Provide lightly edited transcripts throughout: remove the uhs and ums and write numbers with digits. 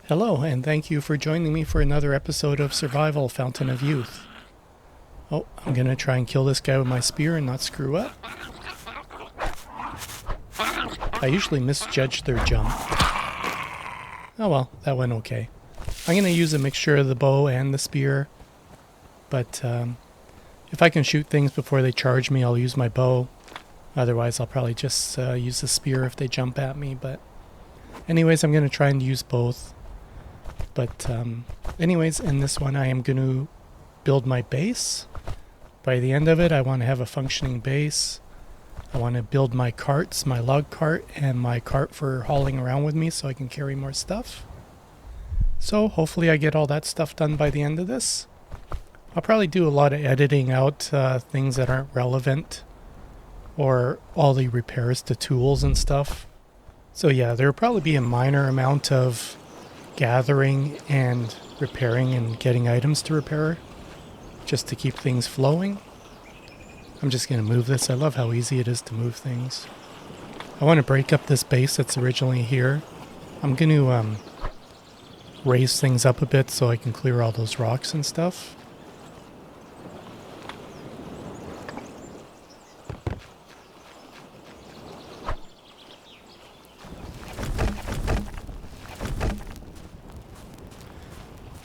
Hello, and thank you for joining me for another episode of Survival Fountain of Youth. Oh, I'm gonna try and kill this guy with my spear and not screw up. I usually misjudge their jump. Oh well, that went okay. I'm gonna use a mixture of the bow and the spear, but if I can shoot things before they charge me, I'll use my bow. Otherwise, I'll probably just use the spear if they jump at me, but anyways, I'm gonna try and use both. But anyways, in this one I am going to build my base. By the end of it, I want to have a functioning base. I want to build my carts, my log cart, and my cart for hauling around with me so I can carry more stuff. So hopefully I get all that stuff done by the end of this. I'll probably do a lot of editing out things that aren't relevant, or all the repairs to tools and stuff. So yeah, there'll probably be a minor amount of gathering and repairing and getting items to repair just to keep things flowing. I'm just going to move this. I love how easy it is to move things. I want to break up this base that's originally here. I'm going to raise things up a bit so I can clear all those rocks and stuff.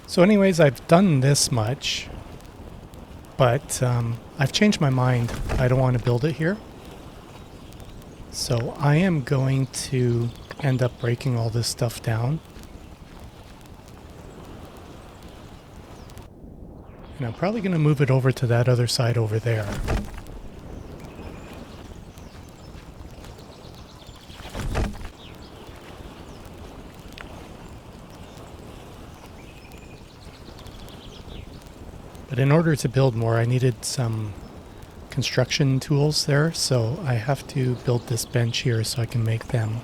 So anyways, I've done this much, but I've changed my mind. I don't want to build it here. So I am going to end up breaking all this stuff down. And I'm probably going to move it over to that other side over there. But in order to build more, I needed some construction tools there, so I have to build this bench here so I can make them.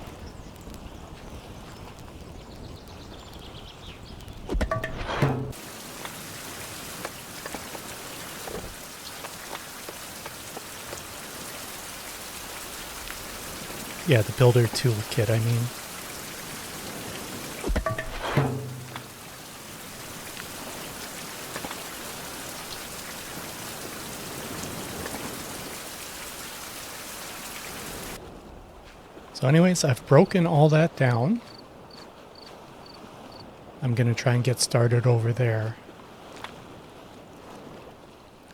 Yeah, the builder toolkit, I mean. So anyways, I've broken all that down. I'm going to try and get started over there.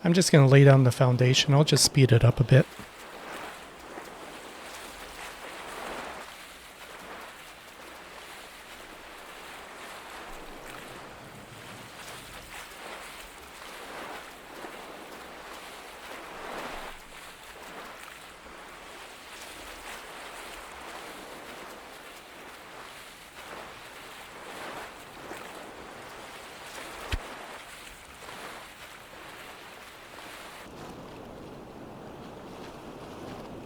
I'm just going to lay down the foundation. I'll just speed it up a bit.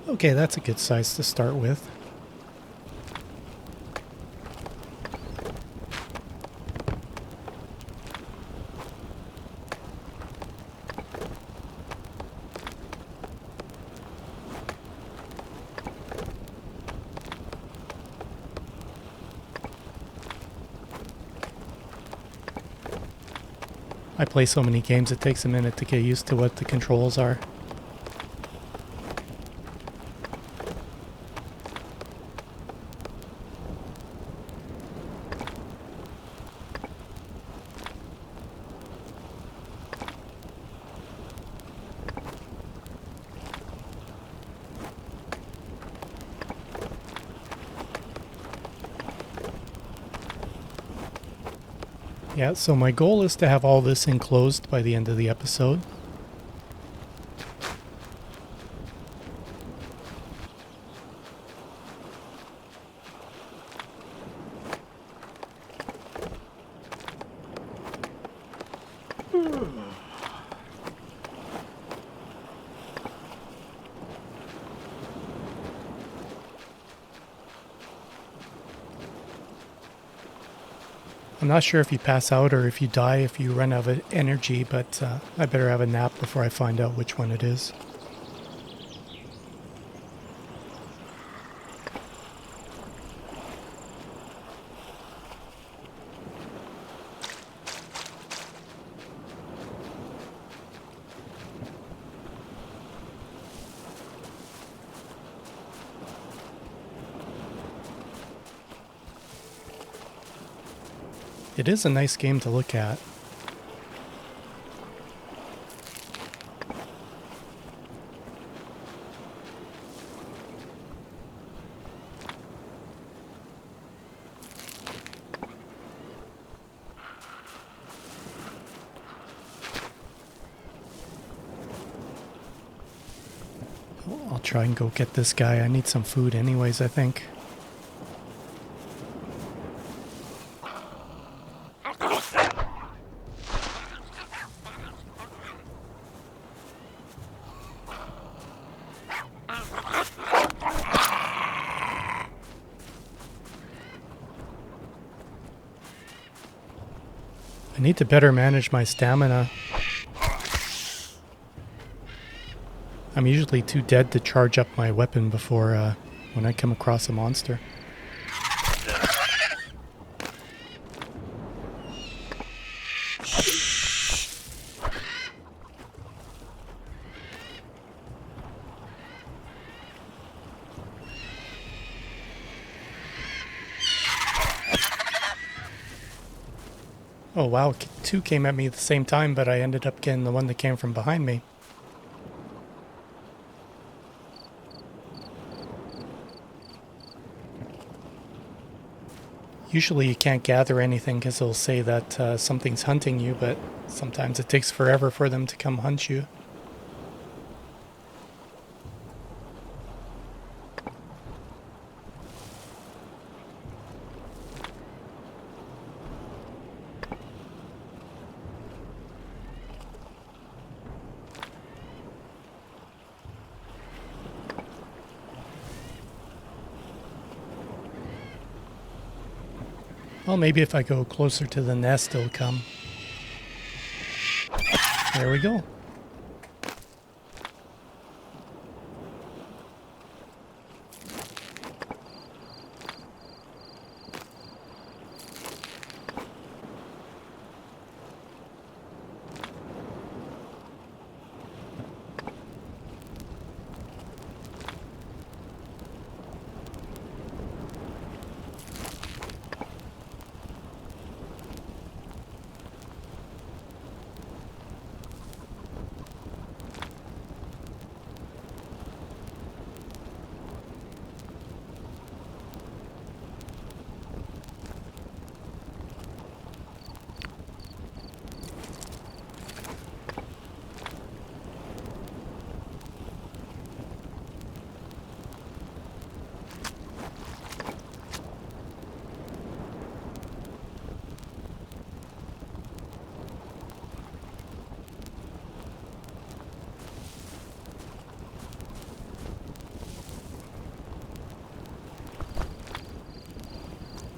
Okay, that's a good size to start with. I play so many games, it takes a minute to get used to what the controls are. Yeah, so my goal is to have all this enclosed by the end of the episode. I'm not sure if you pass out or if you die if you run out of energy, but I better have a nap before I find out which one it is. It is a nice game to look at. I'll try and go get this guy. I need some food anyways, I think. I need to better manage my stamina. I'm usually too dead to charge up my weapon before when I come across a monster. Oh wow, two came at me at the same time, but I ended up getting the one that came from behind me. Usually you can't gather anything because it'll say that something's hunting you, but sometimes it takes forever for them to come hunt you. Well, maybe if I go closer to the nest, it'll come. There we go.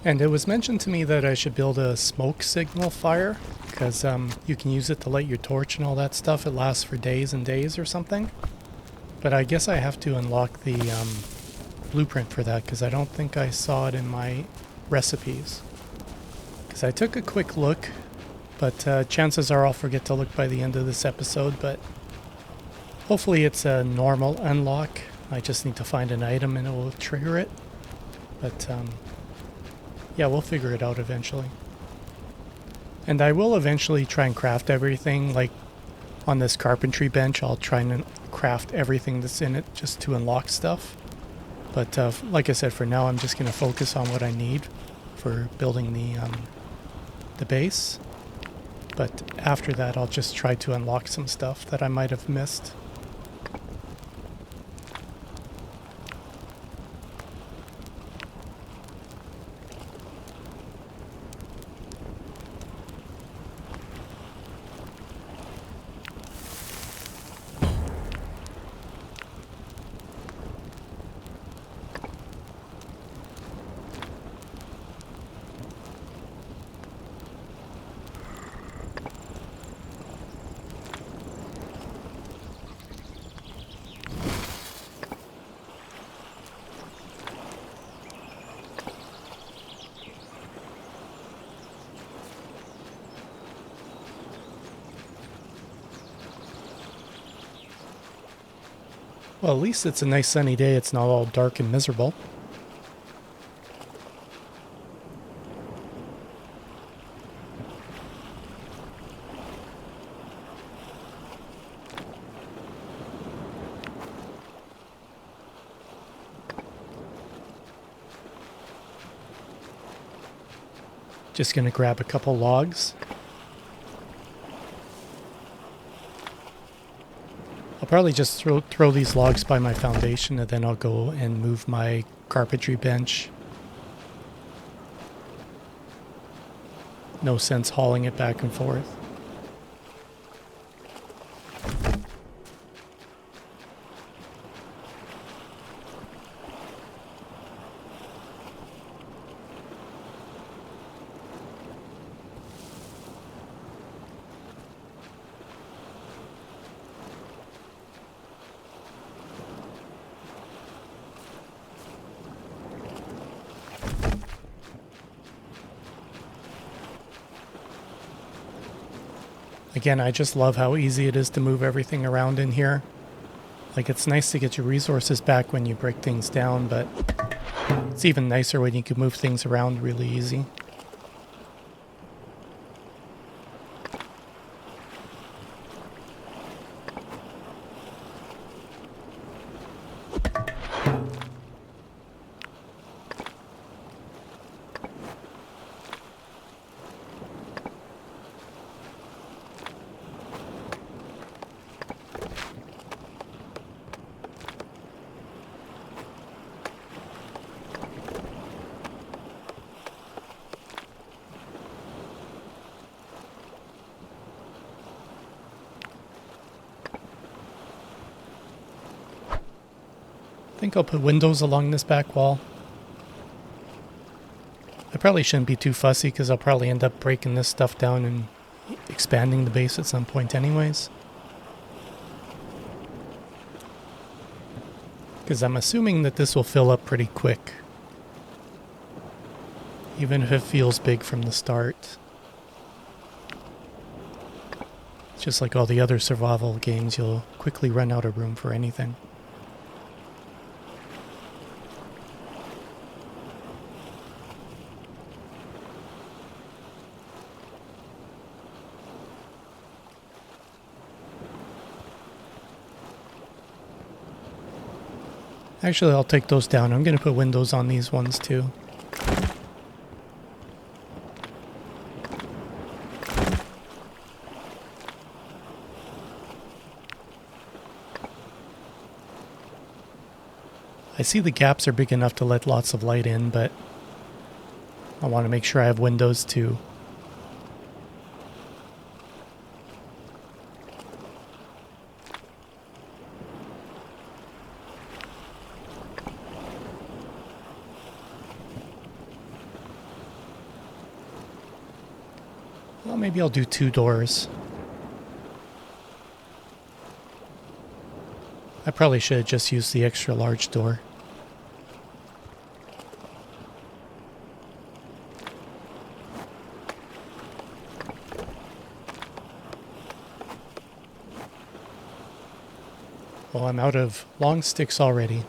And it was mentioned to me that I should build a smoke signal fire, because you can use it to light your torch and all that stuff. It lasts for days and days or something. But I guess I have to unlock the blueprint for that, because I don't think I saw it in my recipes. Because I took a quick look, but chances are I'll forget to look by the end of this episode, but hopefully it's a normal unlock. I just need to find an item and it will trigger it. But yeah, we'll figure it out eventually. And I will eventually try and craft everything, like on this carpentry bench. I'll try and craft everything that's in it just to unlock stuff. But like I said, for now I'm just going to focus on what I need for building the base. But after that I'll just try to unlock some stuff that I might have missed. Well, at least it's a nice sunny day. It's not all dark and miserable. Just gonna grab a couple logs. I'll probably just throw these logs by my foundation, and then I'll go and move my carpentry bench. No sense hauling it back and forth. Again, I just love how easy it is to move everything around in here. Like, it's nice to get your resources back when you break things down, but it's even nicer when you can move things around really easy. I think I'll put windows along this back wall. I probably shouldn't be too fussy because I'll probably end up breaking this stuff down and expanding the base at some point anyways. Because I'm assuming that this will fill up pretty quick. Even if it feels big from the start. Just like all the other survival games, you'll quickly run out of room for anything. Actually, I'll take those down. I'm going to put windows on these ones too. I see the gaps are big enough to let lots of light in, but I want to make sure I have windows too. Well, maybe I'll do 2 doors. I probably should have just used the extra large door. Well, I'm out of long sticks already.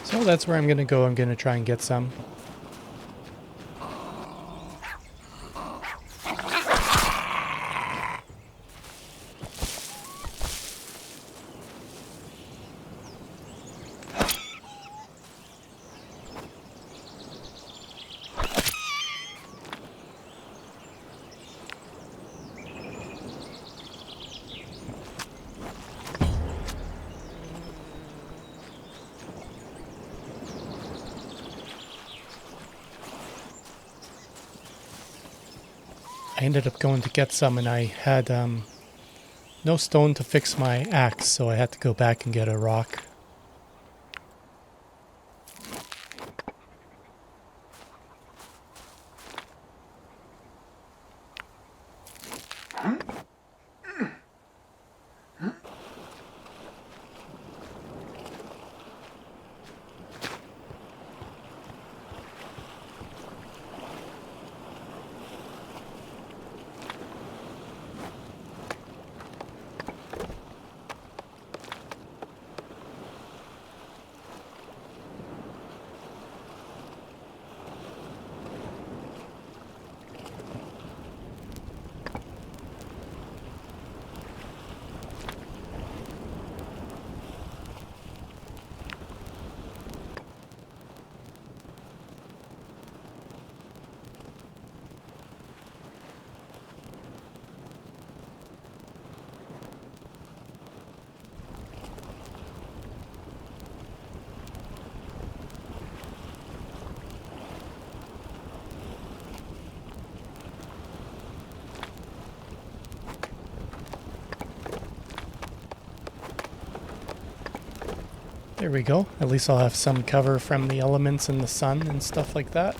So that's where I'm going to go. I'm going to try and get some. I ended up going to get some and I had no stone to fix my axe, so I had to go back and get a rock. There we go. At least I'll have some cover from the elements and the sun and stuff like that.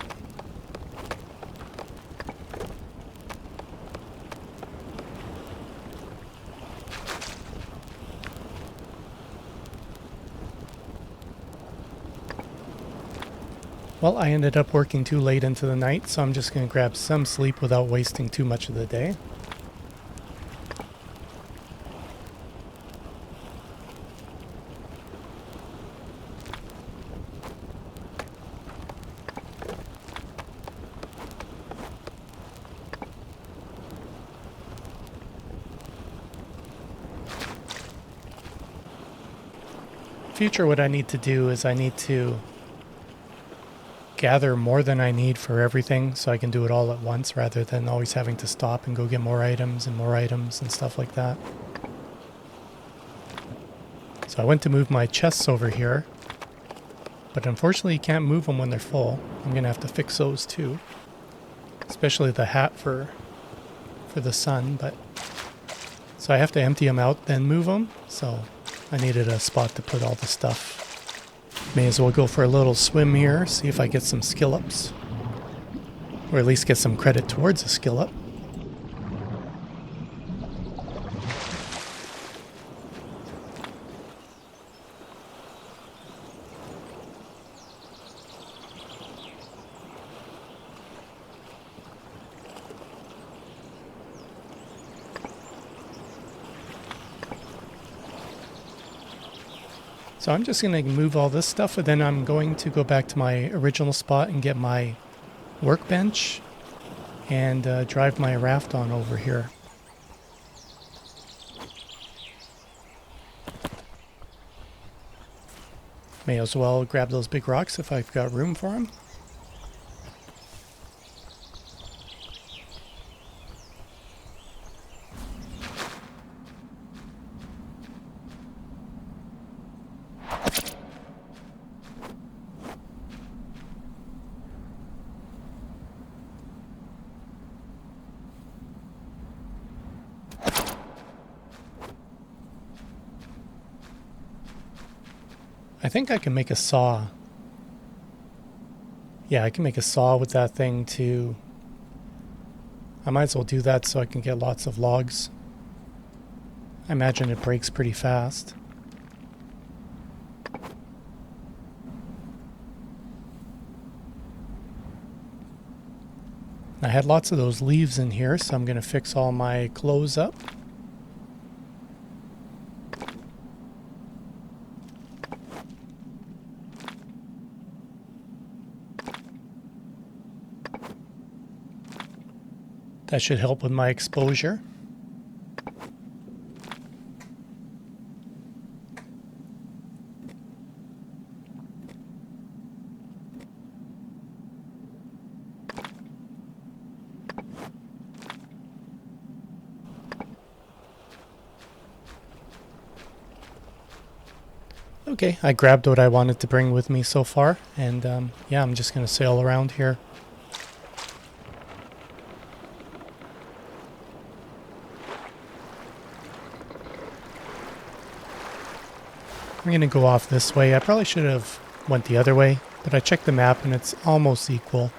Well, I ended up working too late into the night, so I'm just going to grab some sleep without wasting too much of the day. Future, what I need to do is I need to gather more than I need for everything so I can do it all at once rather than always having to stop and go get more items and stuff like that. So I went to move my chests over here, but unfortunately you can't move them when they're full. I'm going to have to fix those too, especially the hat for the sun. But so I have to empty them out, then move them. So I needed a spot to put all the stuff. May as well go for a little swim here, see if I get some skill ups. Or at least get some credit towards a skill up. So I'm just going to move all this stuff, and then I'm going to go back to my original spot and get my workbench and drive my raft on over here. May as well grab those big rocks if I've got room for them. I think I can make a saw. Yeah, I can make a saw with that thing too. I might as well do that so I can get lots of logs. I imagine it breaks pretty fast. I had lots of those leaves in here, so I'm going to fix all my clothes up. That should help with my exposure. Okay, I grabbed what I wanted to bring with me so far, and yeah, I'm just going to sail around here. I'm going to go off this way. I probably should have went the other way, but I checked the map and it's almost equal.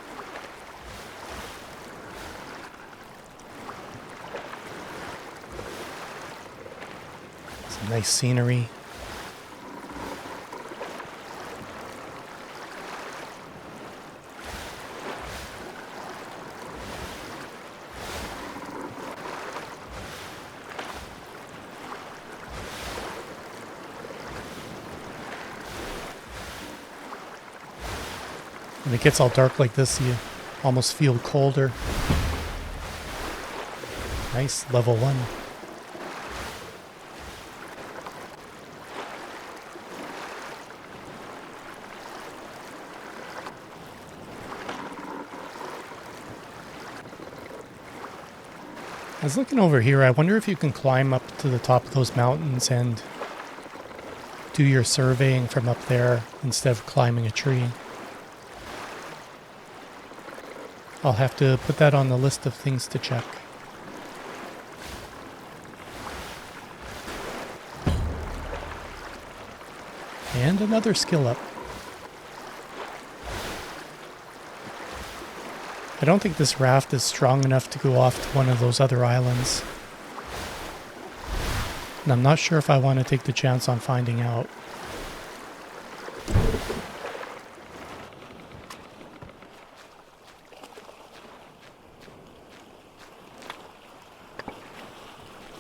Some nice scenery. When it gets all dark like this, you almost feel colder. Nice, level 1. I was looking over here. I wonder if you can climb up to the top of those mountains and do your surveying from up there instead of climbing a tree. I'll have to put that on the list of things to check. And another skill up. I don't think this raft is strong enough to go off to one of those other islands. And I'm not sure if I want to take the chance on finding out.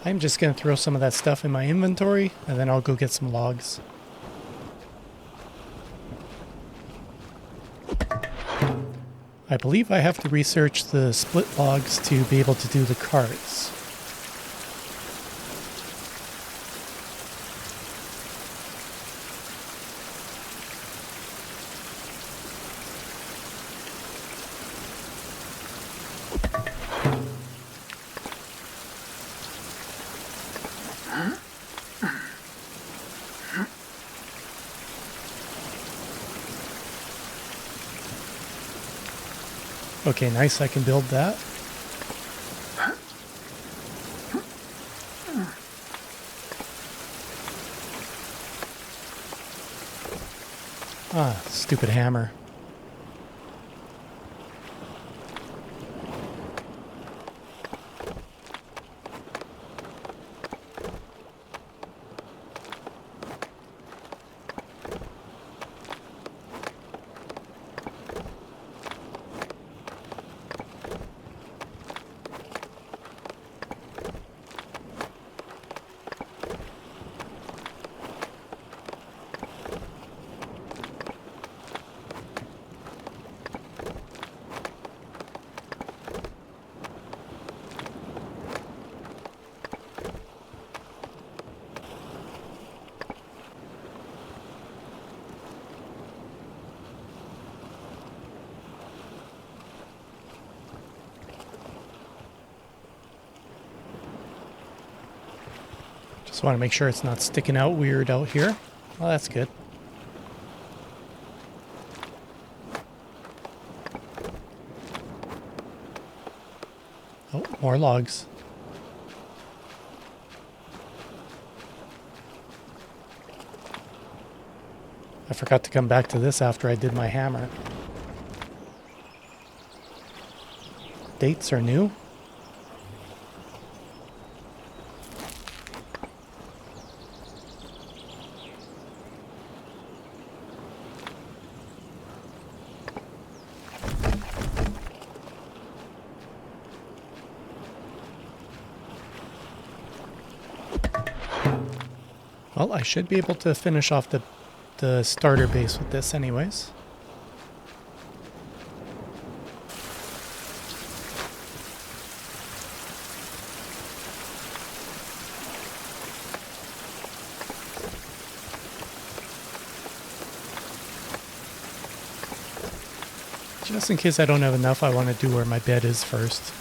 I'm just going to throw some of that stuff in my inventory, and then I'll go get some logs. I believe I have to research the split logs to be able to do the carts. Okay, nice, I can build that. Ah, stupid hammer. Just want to make sure it's not sticking out weird out here. Well, that's good. Oh, more logs. I forgot to come back to this after I did my hammer. Dates are new. Well, I should be able to finish off the starter base with this anyways. Just in case I don't have enough, I want to do where my bed is first.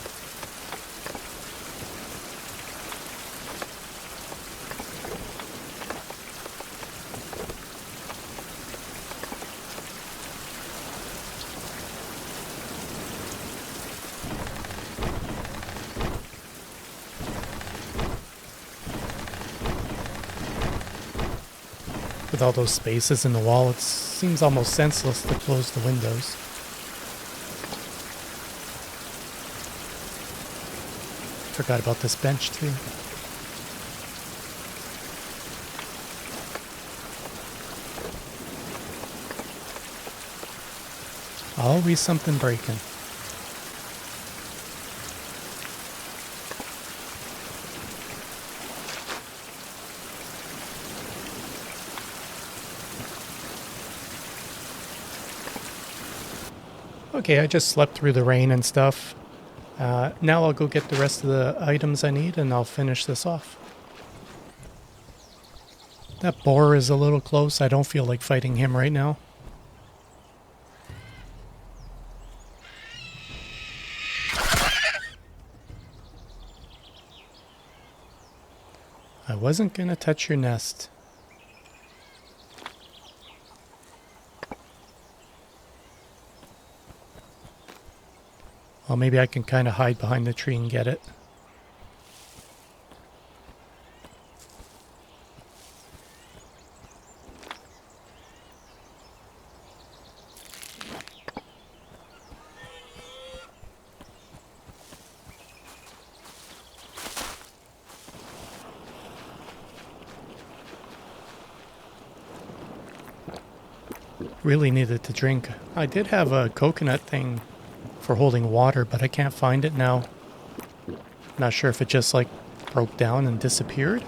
With all those spaces in the wall, it seems almost senseless to close the windows. Forgot about this bench too. Always something breaking. Okay, I just slept through the rain and stuff. Now I'll go get the rest of the items I need and I'll finish this off. That boar is a little close. I don't feel like fighting him right now. I wasn't gonna touch your nest. Well, maybe I can kind of hide behind the tree and get it. Really needed to drink. I did have a coconut thing for holding water, but I can't find it now. Not sure if it just like broke down and disappeared.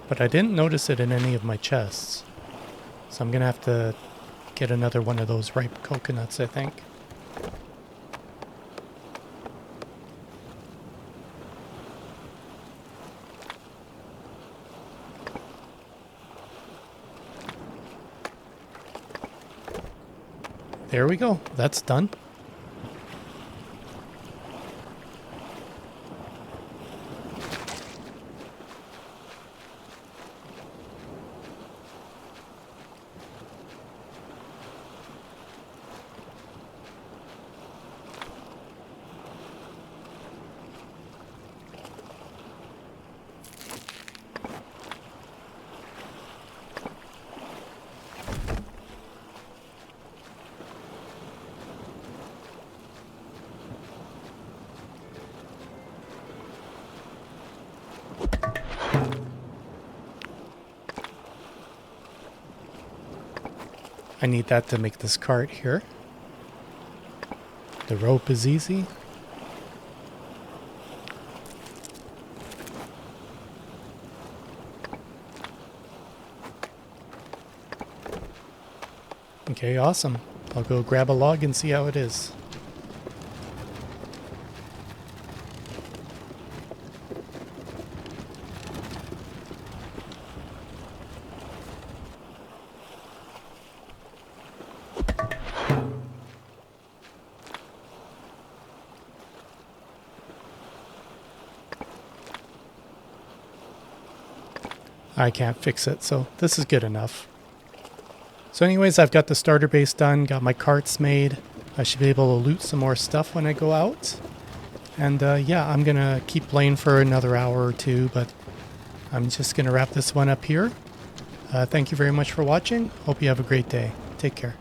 But I didn't notice it in any of my chests. So I'm gonna have to get another one of those ripe coconuts, I think. There we go. That's done. I need that to make this cart here. The rope is easy. Okay, awesome. I'll go grab a log and see how it is. I can't fix it, so this is good enough. So anyways, I've got the starter base done, got my carts made. I should be able to loot some more stuff when I go out. And yeah, I'm going to keep playing for another hour or two, but I'm just going to wrap this one up here. Thank you very much for watching. Hope you have a great day. Take care.